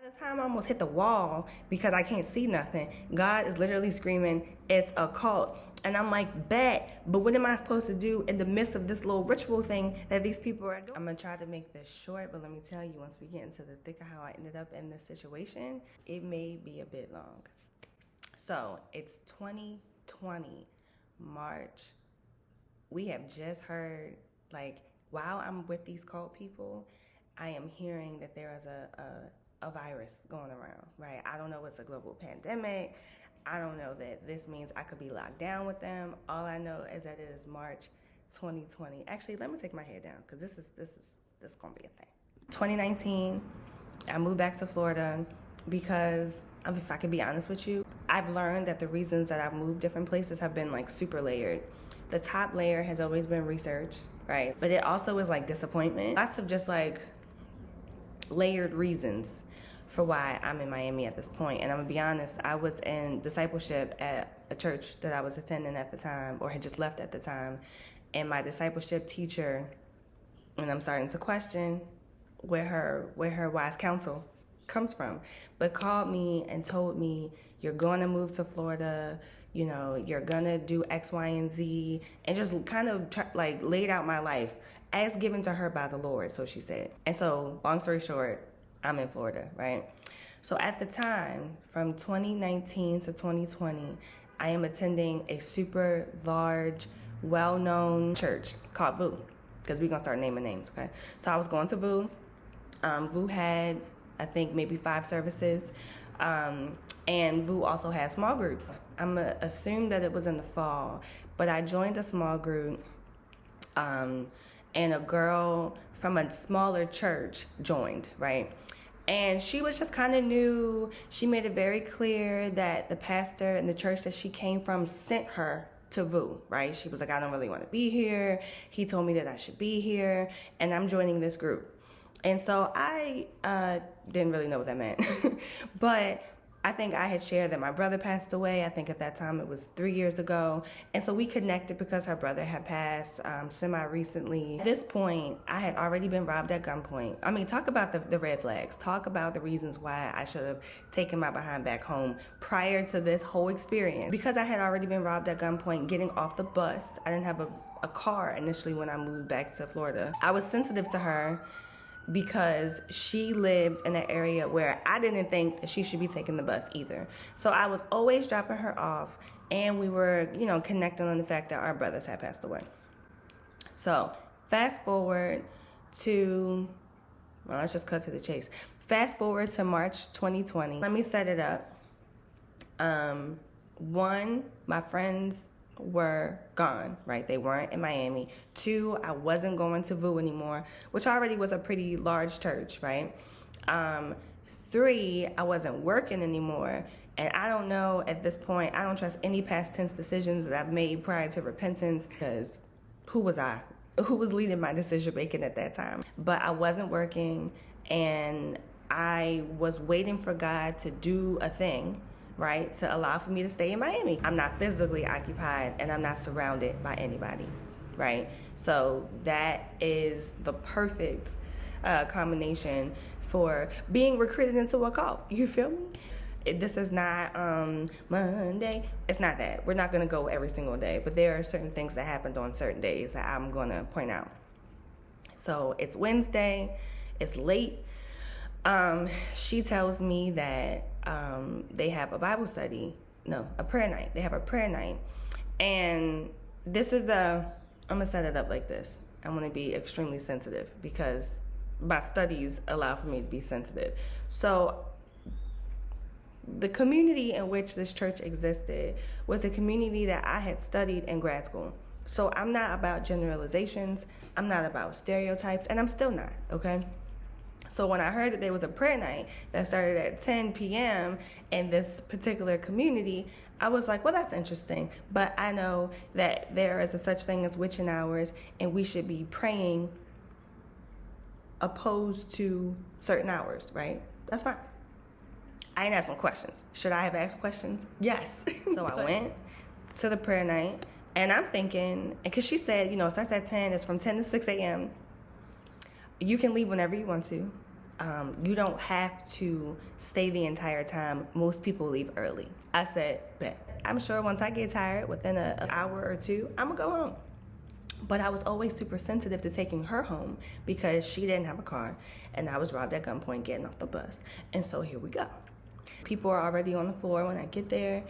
By the time I almost hit the wall because I can't see nothing, God is literally screaming, it's a cult. And I'm like, bet, but what am I supposed to do in the midst of this little ritual thing that these people are doing? I'm gonna try to make this short, but let me tell you, once we get into the thick of how I ended up in this situation, it may be a bit long. So it's 2020, March. We have just heard, like, while I'm with these cult people, I am hearing that there is a virus going around, right? I don't know it's a global pandemic. I don't know that this means I could be locked down with them. All I know is that it is March 2020. Actually, let me take my head down because this is gonna be a thing. 2019, I moved back to Florida because, if I could be honest with you, I've learned that the reasons that I've moved different places have been like super layered. The top layer has always been research, right? But it also is like disappointment. Lots of just like layered reasons for why I'm in Miami at this point. And I'm gonna be honest, I was in discipleship at a church that I was attending at the time, or had just left at the time. And my discipleship teacher, and I'm starting to question where her wise counsel comes from, but called me and told me, you're gonna move to Florida, you know, you're gonna do X, Y, and Z, and just kind of laid out my life as given to her by the Lord, so she said. And so, long story short, I'm in Florida, right? So at the time, from 2019 to 2020, I am attending a super large, well-known church called Vous, because we're gonna start naming names, okay? So I was going to Vous. Vous had, I think, maybe 5 services. And Vous also has small groups. I'm gonna assume that it was in the fall, but I joined a small group, and a girl from a smaller church joined, right? And she was just kind of new. She made it very clear that the pastor and the church that she came from sent her to Vous, right? She was like, I don't really want to be here. He told me that I should be here, and I'm joining this group. And so I didn't really know what that meant, but I think I had shared that my brother passed away. I think at that time it was 3 years ago. And so we connected because her brother had passed semi-recently. At this point, I had already been robbed at gunpoint. I mean, talk about the red flags. Talk about the reasons why I should have taken my behind back home prior to this whole experience. Because I had already been robbed at gunpoint, getting off the bus. I didn't have a car initially when I moved back to Florida. I was sensitive to her because she lived in an area where I didn't think that she should be taking the bus either. So I was always dropping her off, and we were, connecting on the fact that our brothers had passed away. So fast forward to, let's just cut to the chase. Fast forward to March 2020. Let me set it up. 1, my friends were gone, right? They weren't in Miami. 2, I wasn't going to Vous anymore, which already was a pretty large church, right? 3, I wasn't working anymore. And I don't know at this point, I don't trust any past tense decisions that I've made prior to repentance, because who was I? Who was leading my decision making at that time? But I wasn't working, and I was waiting for God to do a thing, right, to allow for me to stay in Miami. I'm not physically occupied, and I'm not surrounded by anybody, right? So that is the perfect combination for being recruited into a cult. You feel me? This is not Monday. It's not that. We're not going to go every single day, but there are certain things that happened on certain days that I'm going to point out. So it's Wednesday. It's late. She tells me that they have a Bible study. No, a prayer night. They have a prayer night. And this is I'm going to set it up like this. I'm going to be extremely sensitive because my studies allow for me to be sensitive. So the community in which this church existed was a community that I had studied in grad school. So I'm not about generalizations. I'm not about stereotypes, and I'm still not, okay? So when I heard that there was a prayer night that started at 10 p.m. in this particular community, I was like, well, that's interesting. But I know that there is a such thing as witching hours, and we should be praying opposed to certain hours, right? That's fine. I ain't asked no questions. Should I have asked questions? Yes. So I went to the prayer night, and I'm thinking, because she said, it starts at 10, it's from 10 to 6 a.m., you can leave whenever you want to. You don't have to stay the entire time. Most people leave early. I said, bet. I'm sure once I get tired, within an hour or two, I'm gonna go home. But I was always super sensitive to taking her home because she didn't have a car and I was robbed at gunpoint getting off the bus. And so here we go. People are already on the floor when I get there.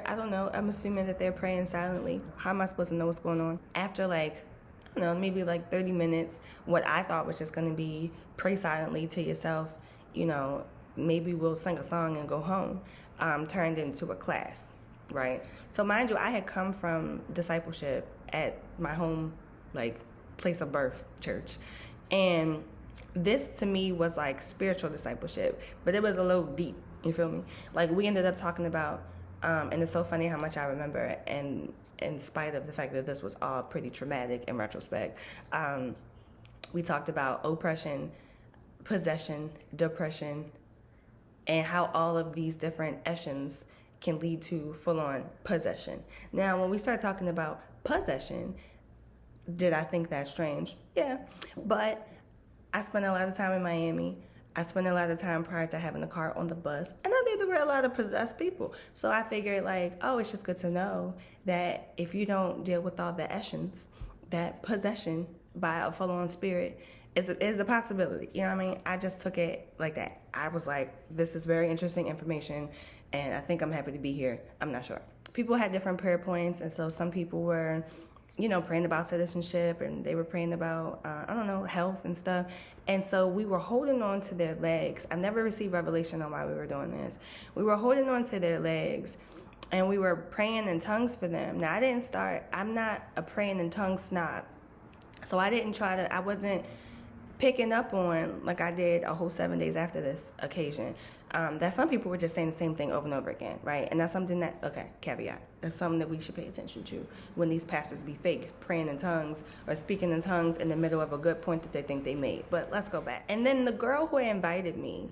I don't know, I'm assuming that they're praying silently. How am I supposed to know what's going on? After maybe 30 minutes, what I thought was just gonna be pray silently to yourself, maybe we'll sing a song and go home, turned into a class, right? So mind you, I had come from discipleship at my home, place of birth, church. And this to me was like spiritual discipleship, but it was a little deep, you feel me? We ended up talking about, and it's so funny how much I remember, and in spite of the fact that this was all pretty traumatic in retrospect, we talked about oppression, possession, depression, and how all of these different actions can lead to full-on possession. Now, when we start talking about possession, did I think that strange? Yeah, but I spent a lot of time in Miami. I spent a lot of time prior to having a car on the bus, and I think there were a lot of possessed people. So I figured it's just good to know that if you don't deal with all the actions, that possession by a full-on spirit is a possibility. You know what I mean? I just took it like that. I was like, this is very interesting information, and I think I'm happy to be here. I'm not sure. People had different prayer points, and so some people were, praying about citizenship, and they were praying about, health and stuff. And so we were holding on to their legs. I never received revelation on why we were doing this. We were holding on to their legs, and we were praying in tongues for them. Now, I'm not a praying in tongues snob. So I wasn't picking up on, like I did a whole 7 days after this occasion, that some people were just saying the same thing over and over again, right? And that's something caveat. That's something that we should pay attention to when these pastors be fake, praying in tongues or speaking in tongues in the middle of a good point that they think they made. But let's go back. And then the girl who invited me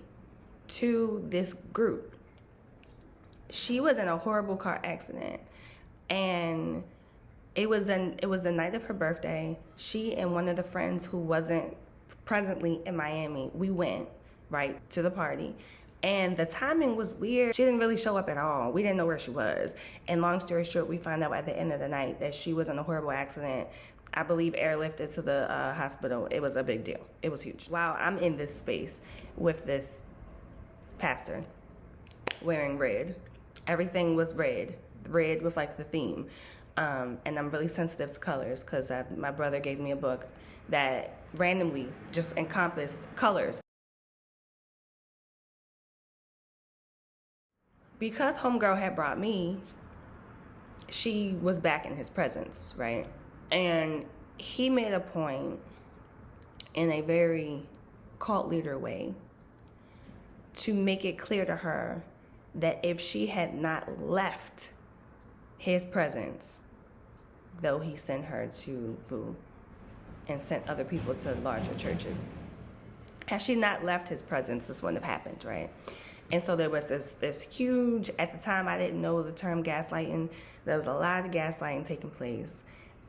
to this group, she was in a horrible car accident, and it was the night of her birthday. She and one of the friends who wasn't presently in Miami, we went right to the party, and the timing was weird. She didn't really show up at all. We didn't know where she was, and long story short, we found out at the end of the night that she was in a horrible accident. I believe airlifted to the hospital. It was a big deal. It was huge. While I'm in this space with this pastor wearing red, everything was red. Red was like the theme. And I'm really sensitive to colors because my brother gave me a book that randomly just encompassed colors. Because homegirl had brought me, she was back in his presence, right? And he made a point in a very cult leader way to make it clear to her that if she had not left his presence, though he sent her to Vous and sent other people to larger churches, had she not left his presence, this wouldn't have happened, right? And so there was this huge, at the time I didn't know the term gaslighting, there was a lot of gaslighting taking place.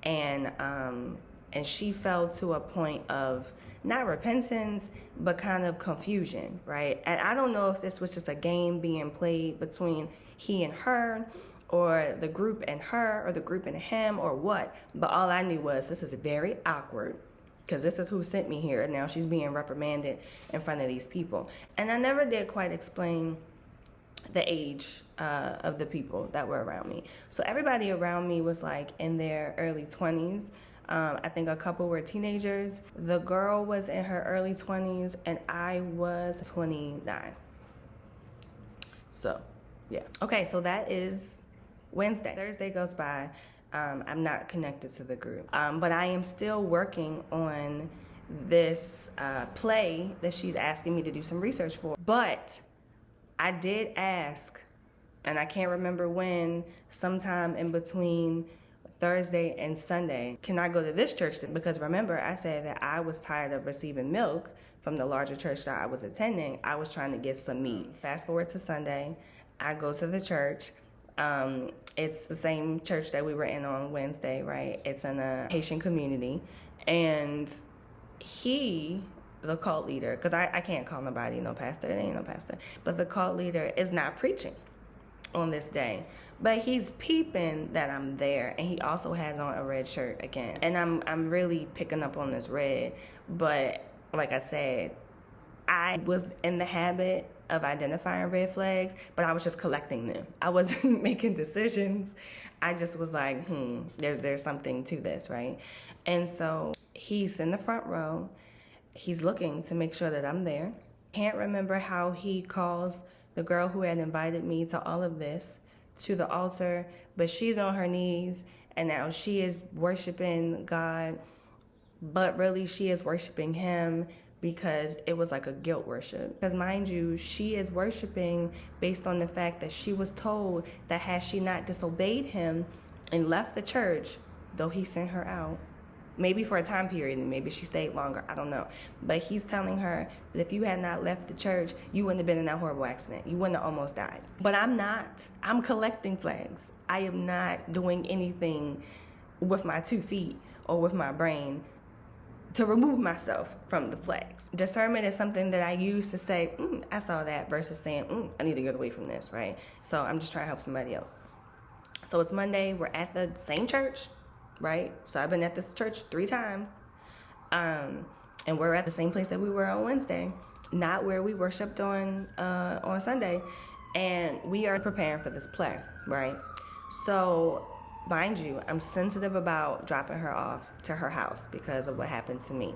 And she fell to a point of not repentance, but kind of confusion, right? And I don't know if this was just a game being played between he and her, or the group and her, or the group and him, or what. But all I knew was this is very awkward, because this is who sent me here, and now she's being reprimanded in front of these people. And I never did quite explain the age of the people that were around me. So everybody around me was in their early 20s. I think a couple were teenagers. The girl was in her early 20s, and I was 29. So, yeah. Okay, so that is Wednesday. Thursday goes by. I'm not connected to the group. But I am still working on this play that she's asking me to do some research for. But I did ask, and I can't remember when, sometime in between Thursday and Sunday, can I go to this church? Because remember, I said that I was tired of receiving milk from the larger church that I was attending. I was trying to get some meat. Fast forward to Sunday, I go to the church. It's the same church that we were in on Wednesday, right? It's in a Haitian community. And he the cult leader, because I can't call nobody no pastor, it ain't no pastor, but the cult leader is not preaching on this day, but he's peeping that I'm there, and he also has on a red shirt again, and I'm really picking up on this red. But like I said, I was in the habit of identifying red flags, but I was just collecting them. I wasn't making decisions. I just was like, there's something to this, right? And so he's in the front row. He's looking to make sure that I'm there. Can't remember how he calls the girl who had invited me to all of this to the altar, but she's on her knees, and now she is worshiping God, but really she is worshiping him, because it was like a guilt worship. Because mind you, she is worshiping based on the fact that she was told that had she not disobeyed him and left the church, though he sent her out, maybe for a time period, and maybe she stayed longer, I don't know. But he's telling her that if you had not left the church, you wouldn't have been in that horrible accident. You wouldn't have almost died. But I'm not. I'm collecting flags. I am not doing anything with my 2 feet or with my brain to remove myself from the flags. Discernment is something that I use to say, I saw that, versus saying, I need to get away from this, right? So I'm just trying to help somebody else. So it's Monday, we're at the same church, right? So I've been at this church 3 times, and we're at the same place that we were on Wednesday, not where we worshiped on Sunday, and we are preparing for this play, right? So mind you, I'm sensitive about dropping her off to her house because of what happened to me.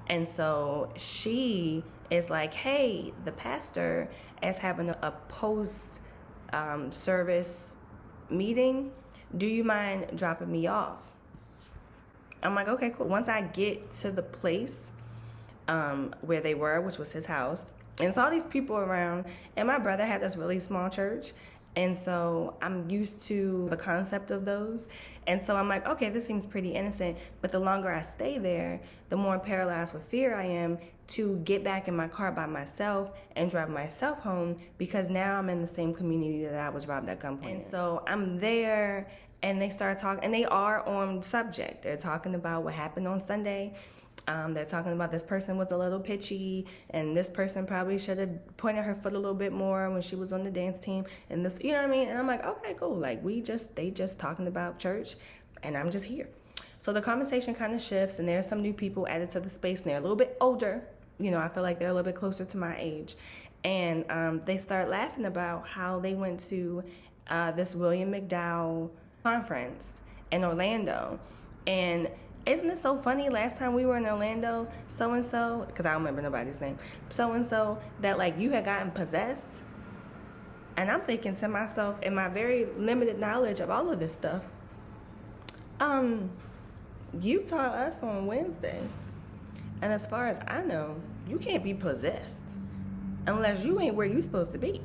And so she is like, hey, the pastor is having a post-service meeting. Do you mind dropping me off? I'm like, okay, cool. Once I get to the place where they were, which was his house, and saw these people around, and my brother had this really small church, and so I'm used to the concept of those. And so I'm like, okay, this seems pretty innocent. But the longer I stay there, the more paralyzed with fear I am to get back in my car by myself and drive myself home, because now I'm in the same community that I was robbed at gunpoint. And so I'm there, and they start talking, and they are on subject. They're talking about what happened on Sunday. They're talking about this person was a little pitchy, and this person probably should have pointed her foot a little bit more when she was on the dance team, and this, you know what I mean? And I'm like, okay, cool. Like, they just talking about church, and I'm just here. So the conversation kind of shifts, and there's some new people added to the space, and they're a little bit older. You know, I feel like they're a little bit closer to my age. And they start laughing about how they went to this William McDowell conference in Orlando. And isn't it so funny? Last time we were in Orlando, so-and-so, because I don't remember nobody's name, so-and-so, that like you had gotten possessed. And I'm thinking to myself, in my very limited knowledge of all of this stuff, you taught us on Wednesday. And as far as I know, you can't be possessed unless you ain't where you're supposed to be.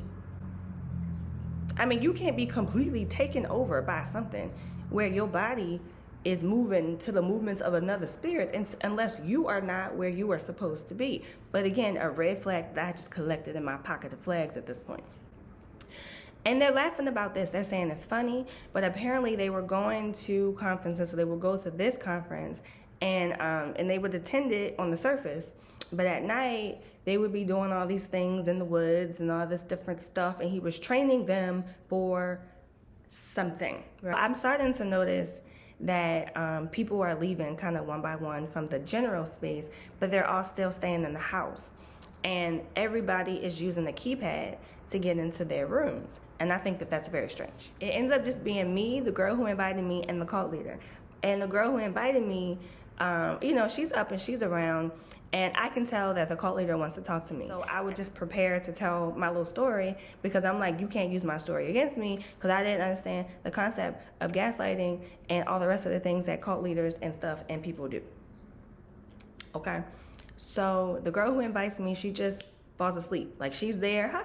I mean, you can't be completely taken over by something where your body is moving to the movements of another spirit, unless you are not where you are supposed to be. But again, a red flag that I just collected in my pocket of flags at this point. And they're laughing about this. They're saying it's funny, but apparently they were going to conferences, so they would go to this conference, and they would attend it on the surface. But at night, they would be doing all these things in the woods and all this different stuff, and he was training them for something. I'm starting to notice that people are leaving kind of one by one from the general space, but they're all still staying in the house. And everybody is using the keypad to get into their rooms. And I think that that's very strange. It ends up just being me, the girl who invited me, and the cult leader. And the girl who invited me, she's up and she's around, and I can tell that the cult leader wants to talk to me. So I would just prepare to tell my little story, because I'm like, you can't use my story against me, because I didn't understand the concept of gaslighting and all the rest of the things that cult leaders and stuff and people do. Okay? So the girl who invites me, she just falls asleep. Like, she's there,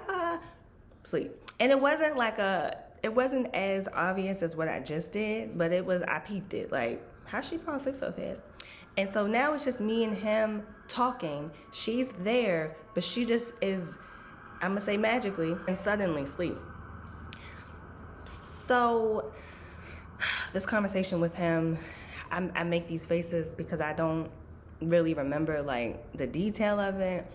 sleep. And it wasn't as obvious as what I just did, but I peeped it. Like, how'd she fall asleep so fast? And so now it's just me and him talking. She's there, but she just is, I'm going to say magically, and suddenly sleep. So this conversation with him, I make these faces because I don't really remember like the detail of it.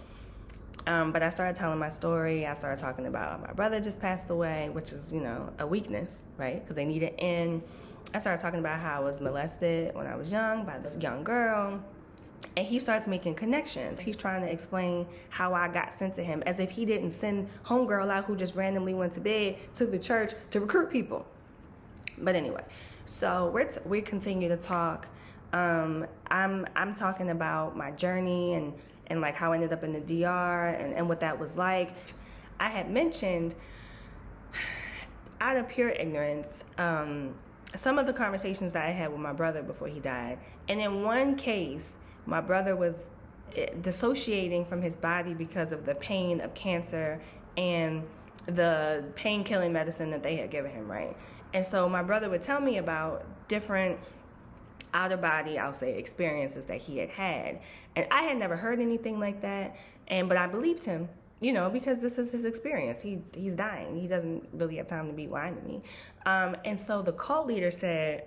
But I started telling my story. I started talking about my brother just passed away, which is, a weakness, right? Because they need it in. I started talking about how I was molested when I was young by this young girl. And he starts making connections. He's trying to explain how I got sent to him, as if he didn't send homegirl out who just randomly went to bed to the church to recruit people. But anyway, so we continue to talk. I'm talking about my journey and like how I ended up in the DR and what that was like. I had mentioned, out of pure ignorance, some of the conversations that I had with my brother before he died. And in one case, my brother was dissociating from his body because of the pain of cancer and the pain-killing medicine that they had given him, right? And so my brother would tell me about different out-of-body, I'll say, experiences that he had had. And I had never heard anything like that, but I believed him, because this is his experience. He's dying. He doesn't really have time to be lying to me. And so the cult leader said,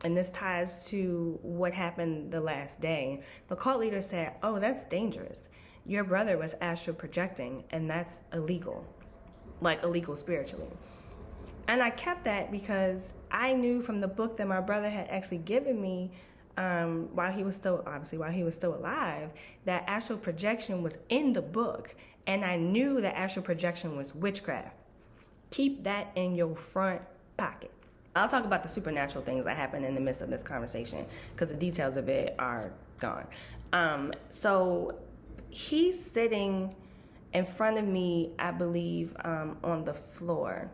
and this ties to what happened the last day, the cult leader said, "Oh, that's dangerous. Your brother was astral projecting, and that's illegal, like illegal spiritually." And I kept that because I knew from the book that my brother had actually given me while he was still alive, that astral projection was in the book. And I knew that astral projection was witchcraft. Keep that in your front pocket. I'll talk about the supernatural things that happened in the midst of this conversation because the details of it are gone. So he's sitting in front of me, I believe, on the floor.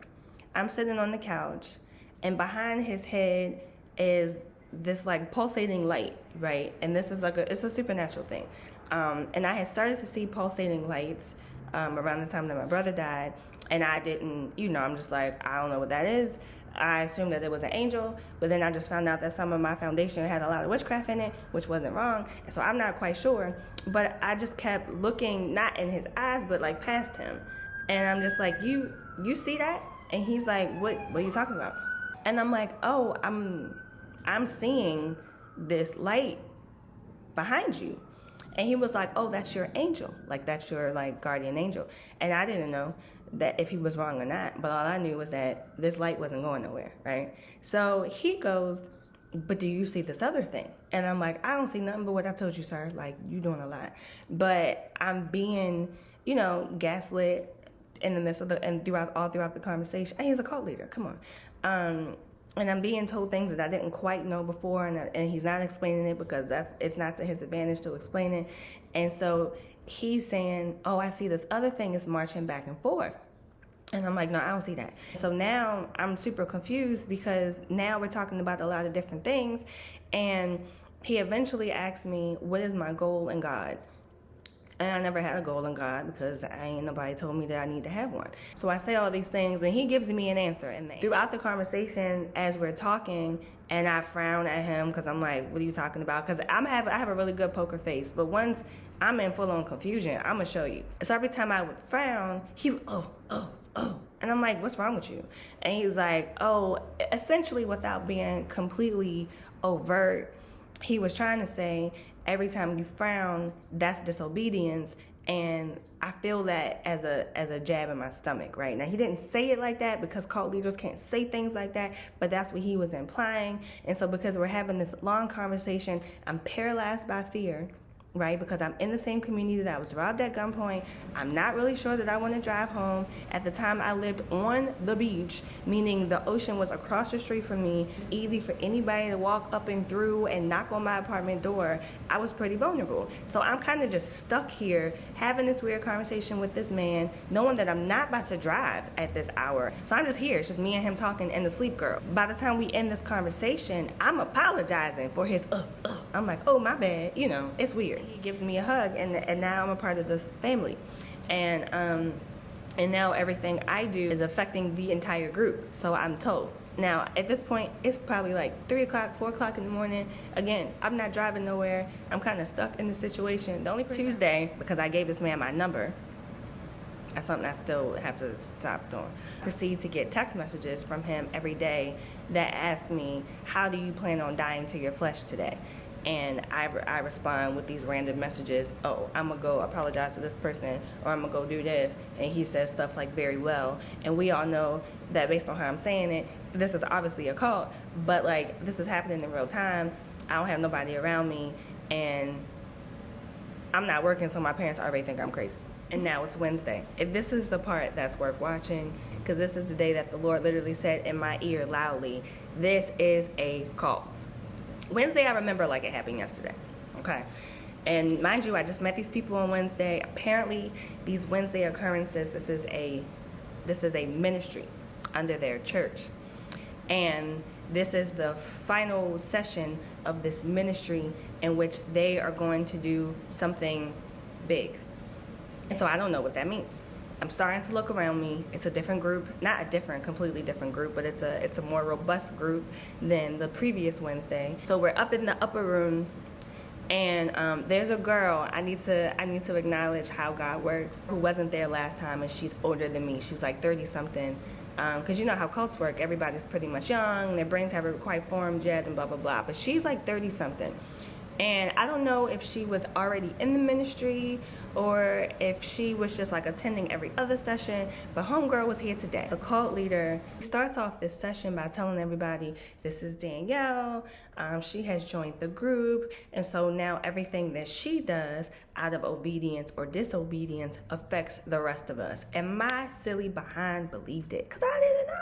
I'm sitting on the couch, and behind his head is this like pulsating light, right? And this is it's a supernatural thing. And I had started to see pulsating lights around the time that my brother died, and I didn't, I'm just like, I don't know what that is. I assumed that it was an angel, but then I just found out that some of my foundation had a lot of witchcraft in it, which wasn't wrong. And so I'm not quite sure, but I just kept looking, not in his eyes, but like past him. And I'm just like, you see that? And he's like, what are you talking about? And I'm like, oh, I'm seeing this light behind you. And he was like, oh, that's your angel. Like, that's your, like, guardian angel. And I didn't know that if he was wrong or not. But all I knew was that this light wasn't going nowhere, right? So he goes, but do you see this other thing? And I'm like, I don't see nothing but what I told you, sir. Like, you doing a lot. But I'm being, gaslit in the midst of all throughout the conversation. And he's a cult leader. Come on. And I'm being told things that I didn't quite know before, and he's not explaining it because it's not to his advantage to explain it. And so he's saying, oh, I see this other thing is marching back and forth. And I'm like, no, I don't see that. So now I'm super confused because now we're talking about a lot of different things. And he eventually asked me, what is my goal in God? And I never had a goal in God because nobody told me that I need to have one. So I say all these things, and he gives me an answer. And throughout the conversation, as we're talking, and I frown at him because I'm like, what are you talking about? Because I have a really good poker face, but once I'm in full-on confusion, I'm going to show you. So every time I would frown, he would, oh. And I'm like, what's wrong with you? And he's like, oh, essentially without being completely overt, he was trying to say, every time you frown, that's disobedience, and I feel that as a jab in my stomach, right? Now, he didn't say it like that because cult leaders can't say things like that, but that's what he was implying. And so because we're having this long conversation, I'm paralyzed by fear, right? Because I'm in the same community that I was robbed at gunpoint. I'm not really sure that I want to drive home. At the time, I lived on the beach, meaning the ocean was across the street from me. It's easy for anybody to walk up and through and knock on my apartment door. I was pretty vulnerable. So I'm kind of just stuck here having this weird conversation with this man, knowing that I'm not about to drive at this hour. So I'm just here. It's just me and him talking and the sleep girl. By the time we end this conversation, I'm apologizing for his I'm like, oh, my bad. It's weird. He gives me a hug, and now I'm a part of this family. And now everything I do is affecting the entire group, so I'm told. Now, at this point, it's probably like 3 o'clock, 4 o'clock in the morning. Again, I'm not driving nowhere. I'm kind of stuck in the situation. The only Tuesday, because I gave this man my number, that's something I still have to stop doing. Proceed to get text messages from him every day that ask me, how do you plan on dying to your flesh today? and I respond with these random messages. Oh, I'm gonna go apologize to this person, or I'm gonna go do this, and he says stuff like very well, and we all know that based on how I'm saying it, this is obviously a cult, but like this is happening in real time. I don't have nobody around me, and I'm not working, so my parents already think I'm crazy. And now it's Wednesday. If this is the part that's worth watching, because this is the day that the Lord literally said in my ear loudly, this is a cult. Wednesday, I remember like it happened yesterday, okay? And mind you, I just met these people on Wednesday. Apparently, these Wednesday occurrences, this is a ministry under their church. And this is the final session of this ministry in which they are going to do something big. And so I don't know what that means. I'm starting to look around me. It's a different group, not a different, completely different group, but it's a more robust group than the previous Wednesday. So we're up in the upper room, and there's a girl. I need to acknowledge how God works, who wasn't there last time, and she's older than me. She's like 30-something. Because you know how cults work. Everybody's pretty much young. Their brains haven't quite formed yet, and blah, blah, blah. But she's like 30-something. And I don't know if she was already in the ministry or if she was just like attending every other session, but homegirl was here today. The cult leader starts off this session by telling everybody, this is Danielle, she has joined the group, and so now everything that she does out of obedience or disobedience affects the rest of us. And my silly behind believed it, because I didn't know.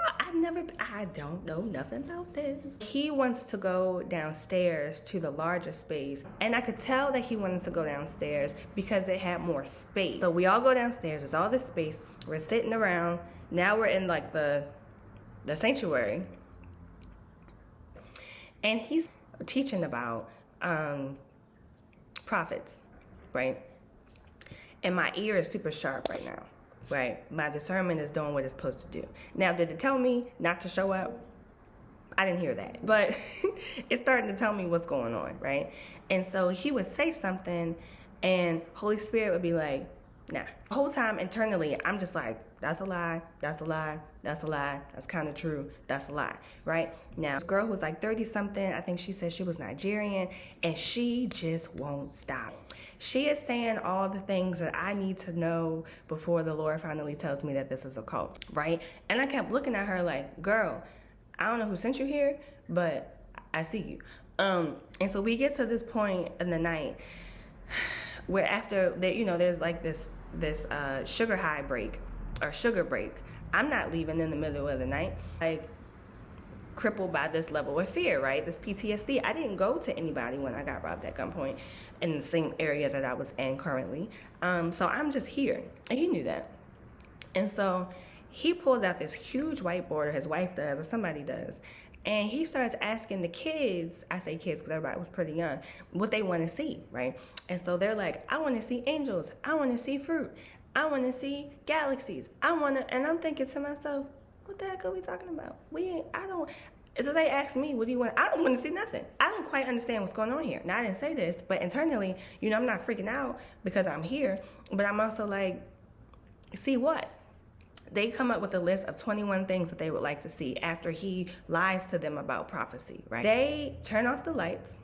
I don't know nothing about this. He wants to go downstairs to the larger space, and I could tell that he wanted to go downstairs because they had more space. So we all go downstairs, there's all this space, we're sitting around, now we're in like the sanctuary, and he's teaching about prophets, right? And my ear is super sharp right now. Right, my discernment is doing what it's supposed to do. Now, did it tell me not to show up? I didn't hear that, but it's starting to tell me what's going on, right? And so he would say something, and Holy Spirit would be like, nah. The whole time internally, I'm just like, that's a lie, that's a lie, that's a lie, that's kind of true, that's a lie, right? Now, this girl who's like 30-something, I think she said she was Nigerian, and she just won't stop. She is saying all the things that I need to know before the Lord finally tells me that this is a cult, right? And I kept looking at her like, girl, I don't know who sent you here, but I see you. And so we get to this point in the night where after, there's like this sugar high break or sugar break. I'm not leaving in the middle of the night. Like, crippled by this level of fear, right? This PTSD. I didn't go to anybody when I got robbed at gunpoint in the same area that I was in currently. So I'm just here. And he knew that. And so he pulls out this huge whiteboard, or his wife does, or somebody does. And he starts asking the kids, I say kids because everybody was pretty young, what they want to see, right? And so they're like, I want to see angels. I want to see fruit. I want to see galaxies. And I'm thinking to myself, what the heck are we talking about? So they asked me, what do you want? I don't want to see nothing. I don't quite understand what's going on here. Now, I didn't say this, but internally, I'm not freaking out because I'm here, but I'm also like, see what? They come up with a list of 21 things that they would like to see after he lies to them about prophecy, right? They turn off the lights.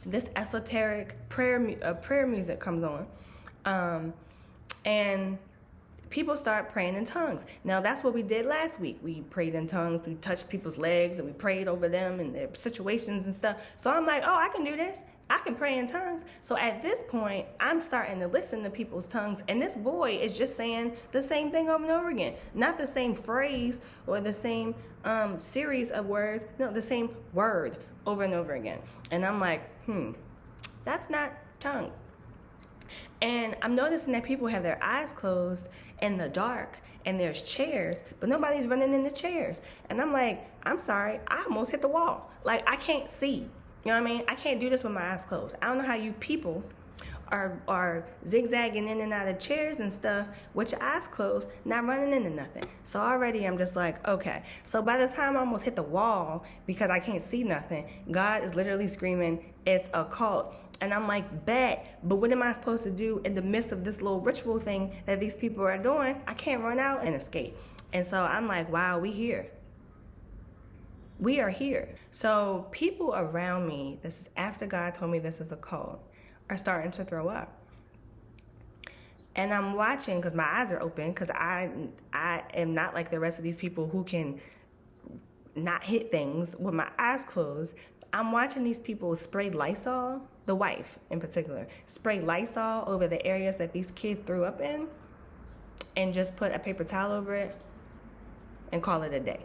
This esoteric prayer music comes on, and people start praying in tongues. Now, that's what we did last week. We prayed in tongues. We touched people's legs, and we prayed over them and their situations and stuff. So I'm like, oh, I can do this. I can pray in tongues. So at this point, I'm starting to listen to people's tongues, and this boy is just saying the same thing over and over again. Not the same phrase or the same series of words. No, the same word over and over again. And I'm like, that's not tongues. And I'm noticing that people have their eyes closed in the dark, and there's chairs, but nobody's running in the chairs. And I'm like, I'm sorry, I almost hit the wall. Like, I can't see. You know what I mean? I can't do this with my eyes closed. I don't know how you people are zigzagging in and out of chairs and stuff with your eyes closed, not running into nothing. So already I'm just like, okay. So by the time I almost hit the wall because I can't see nothing, God is literally screaming, it's a cult. And I'm like, bet, but what am I supposed to do in the midst of this little ritual thing that these people are doing? I can't run out and escape. And so I'm like, wow, we here. We are here. So people around me, this is after God told me this is a cult, are starting to throw up. And I'm watching because my eyes are open, because I am not like the rest of these people who can not hit things with my eyes closed. I'm watching these people spray Lysol, the wife in particular, spray Lysol over the areas that these kids threw up in and just put a paper towel over it and call it a day.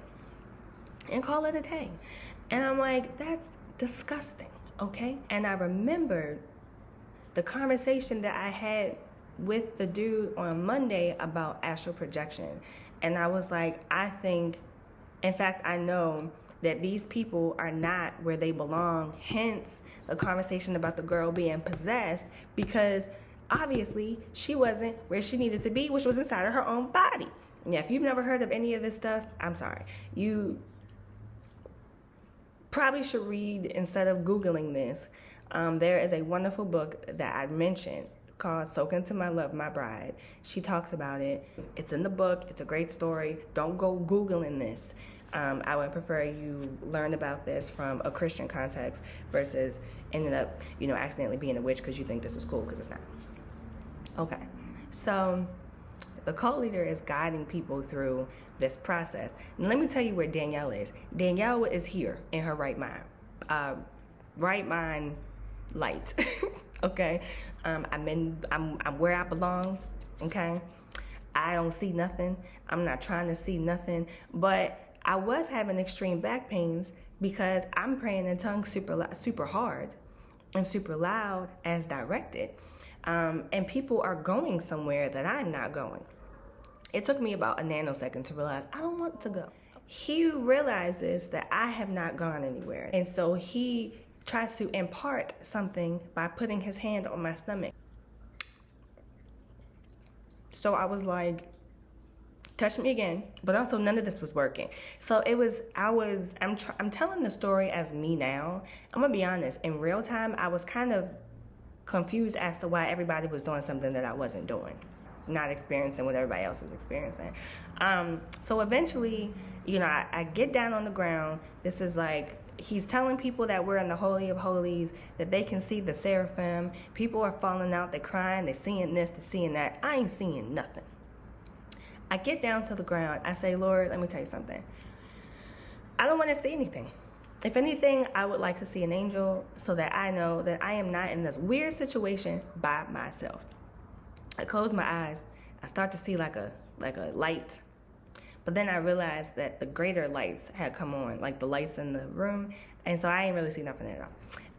And I'm like, that's disgusting, okay? And I remembered the conversation that I had with the dude on Monday about astral projection. And I was like, I know that these people are not where they belong, hence the conversation about the girl being possessed, because obviously she wasn't where she needed to be, which was inside of her own body. Yeah, if you've never heard of any of this stuff, I'm sorry. You probably should read instead of Googling this. There is a wonderful book that I mentioned called Soak Into My Love, My Bride. She talks about it. It's in the book. It's a great story. Don't go Googling this. I would prefer you learn about this from a Christian context versus ending up, accidentally being a witch because you think this is cool, because it's not. Okay, so the cult leader is guiding people through this process. And let me tell you where Danielle is. Danielle is here in her right mind. Right mind light. Okay? I'm where I belong. Okay? I don't see nothing. I'm not trying to see nothing. But I was having extreme back pains because I'm praying in tongues super hard and super loud as directed. And people are going somewhere that I'm not going. It took me about a nanosecond to realize I don't want to go. He realizes that I have not gone anywhere. And so he tries to impart something by putting his hand on my stomach. So I was like, touch me again, but also none of this was working. So I'm telling the story as me now. I'm gonna be honest, in real time, I was kind of confused as to why everybody was doing something that I wasn't doing, not experiencing what everybody else is experiencing. So eventually, I get down on the ground. This is like, he's telling people that we're in the Holy of Holies, that they can see the seraphim. People are falling out, they're crying, they're seeing this, they're seeing that. I ain't seeing nothing. I get down to the ground. I say, Lord, let me tell you something. I don't want to see anything. If anything, I would like to see an angel so that I know that I am not in this weird situation by myself. I close my eyes. I start to see like a light. But then I realized that the greater lights had come on, like the lights in the room. And so I ain't really see nothing at all.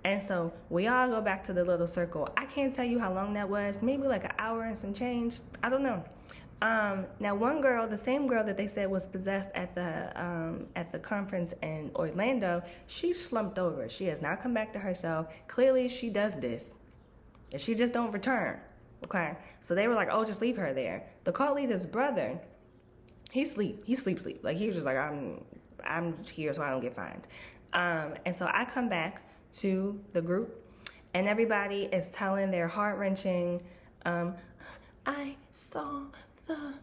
And so we all go back to the little circle. I can't tell you how long that was. Maybe like an hour and some change. I don't know. Now one girl, the same girl that they said was possessed at the conference in Orlando, she slumped over. She has not come back to herself. Clearly she does this, and she just don't return. Okay, so they were like, oh, just leave her there. The cult leader's brother, he sleep. Like he was just like, I'm here so I don't get fined. And so I come back to the group, and everybody is telling their heart-wrenching, I saw the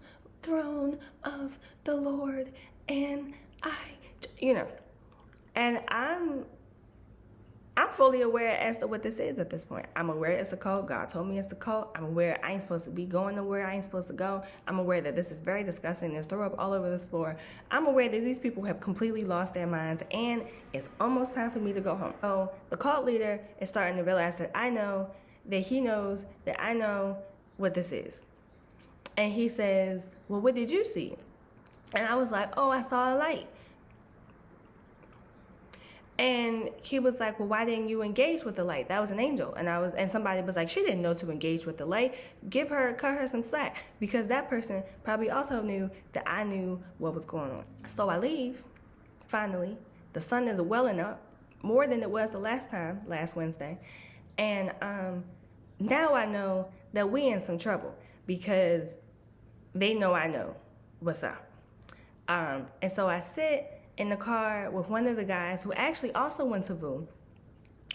throne of the Lord, and and I'm fully aware as to what this is at this point. I'm aware it's a cult. God told me it's a cult. I'm aware I ain't supposed to be going nowhere I ain't supposed to go. I'm aware that this is very disgusting. There's throw up all over this floor. I'm aware that these people have completely lost their minds, and it's almost time for me to go home. So the cult leader is starting to realize that I know that he knows that I know what this is. And he says, well, what did you see? And I was like, oh, I saw a light. And he was like, well, why didn't you engage with the light? That was an angel. And somebody was like, she didn't know to engage with the light. Cut her some slack, because that person probably also knew that I knew what was going on. So I leave. Finally, the sun is welling up more than it was the last Wednesday. And now I know that we in some trouble, because they know I know what's up. And so I sit in the car with one of the guys who actually also went to VU.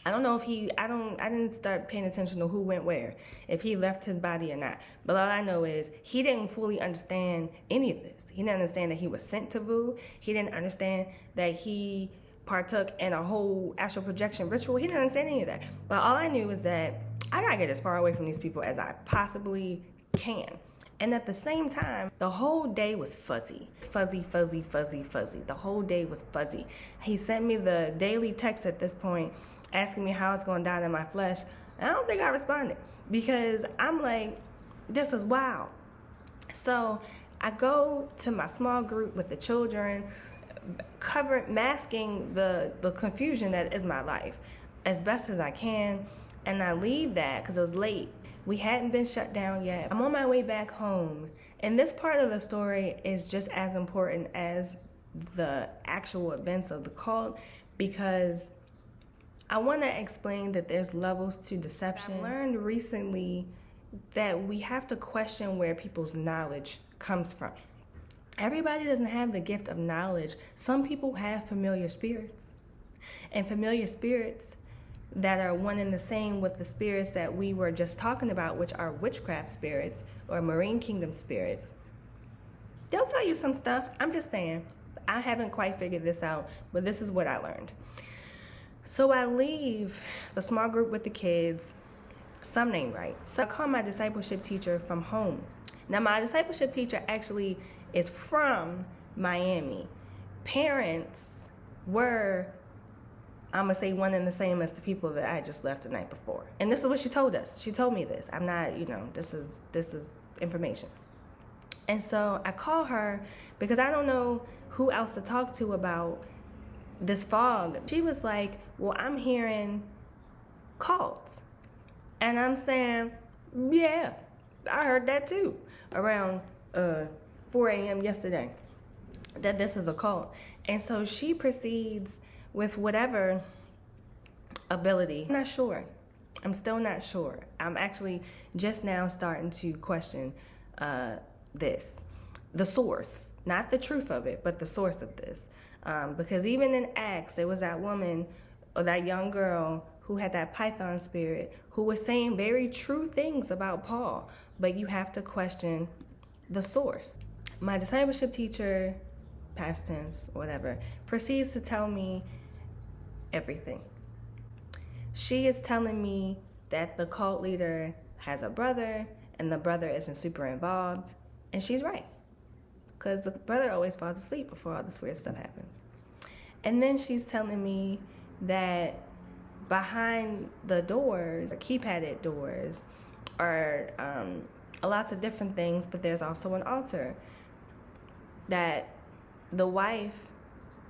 I don't know if I didn't start paying attention to who went where, if he left his body or not. But all I know is he didn't fully understand any of this. He didn't understand that he was sent to VU. He didn't understand that he partook in a whole astral projection ritual. He didn't understand any of that. But all I knew was that I gotta get as far away from these people as I possibly can. And at the same time, the whole day was fuzzy. Fuzzy, fuzzy, fuzzy, fuzzy. The whole day was fuzzy. He sent me the daily text at this point, asking me how it's going down in my flesh. And I don't think I responded because I'm like, this is wild. So I go to my small group with the children, masking the confusion that is my life as best as I can. And I leave that because it was late. We hadn't been shut down yet. I'm on my way back home. And this part of the story is just as important as the actual events of the cult, because I want to explain that there's levels to deception. I learned recently that we have to question where people's knowledge comes from. Everybody doesn't have the gift of knowledge. Some people have familiar spirits. And familiar spirits that are one and the same with the spirits that we were just talking about, which are witchcraft spirits or marine kingdom spirits. They'll tell you some stuff. I'm just saying, I haven't quite figured this out, but this is what I learned. So I leave the small group with the kids, some name right. So I call my discipleship teacher from home. Now my discipleship teacher actually is from Miami. Parents were, I'm gonna say, one and the same as the people that I just left the night before. And this is what she told us. She told me this. I'm not, this is information. And so I call her because I don't know who else to talk to about this fog. She was like, well, I'm hearing cults. And I'm saying, yeah, I heard that too around 4 a.m. yesterday, that this is a cult. And so she proceeds with whatever ability. I'm not sure. I'm still not sure. I'm actually just now starting to question this. The source, not the truth of it, but the source of this. Because even in Acts, there was that woman or that young girl who had that python spirit who was saying very true things about Paul, but you have to question the source. My discipleship teacher, past tense, whatever, proceeds to tell me everything. She is telling me that the cult leader has a brother and the brother isn't super involved, and she's right, because the brother always falls asleep before all this weird stuff happens. And then she's telling me that behind the doors, keypadded doors, are lots of different things, but there's also an altar that the wife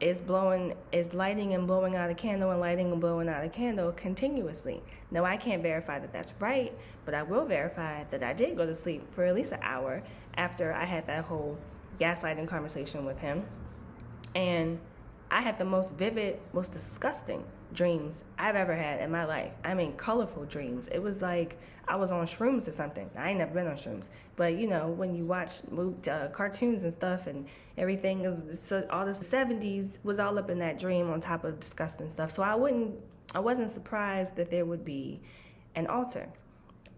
is lighting and blowing out a candle and lighting and blowing out a candle continuously. Now, I can't verify that that's right, but I will verify that I did go to sleep for at least an hour after I had that whole gaslighting conversation with him. And I had the most vivid, most disgusting dreams I've ever had in my life. I mean, colorful dreams. It was like I was on shrooms or something. I ain't never been on shrooms. But, when you watch cartoons and stuff and everything, all this 70s was all up in that dream on top of disgusting stuff. So I wasn't surprised that there would be an altar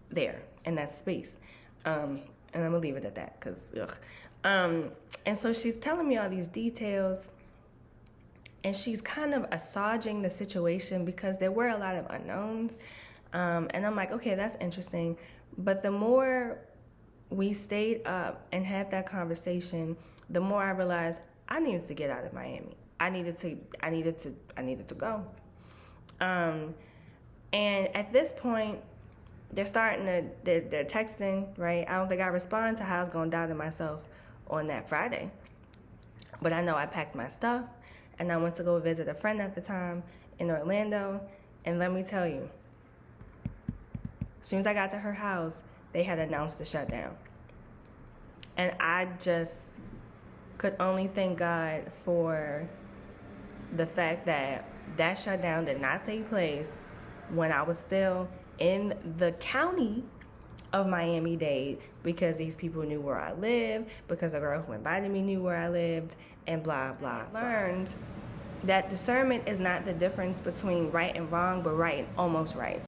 there in that space. And I'm going to leave it at that because, ugh. And so she's telling me all these details, and she's kind of assuaging the situation because there were a lot of unknowns. And I'm like, okay, that's interesting. But the more we stayed up and had that conversation, the more I realized I needed to get out of Miami. I needed to go. And at this point, they're texting, right? I don't think I responded to how I was going to die to myself on that Friday. But I know I packed my stuff, and I went to go visit a friend at the time in Orlando. And let me tell you, as soon as I got to her house, they had announced the shutdown. And I just could only thank God for the fact that that shutdown did not take place when I was still in the county of Miami-Dade, because these people knew where I lived, because the girl who invited me knew where I lived, and blah, blah, blah. I learned that discernment is not the difference between right and wrong, but right and almost right.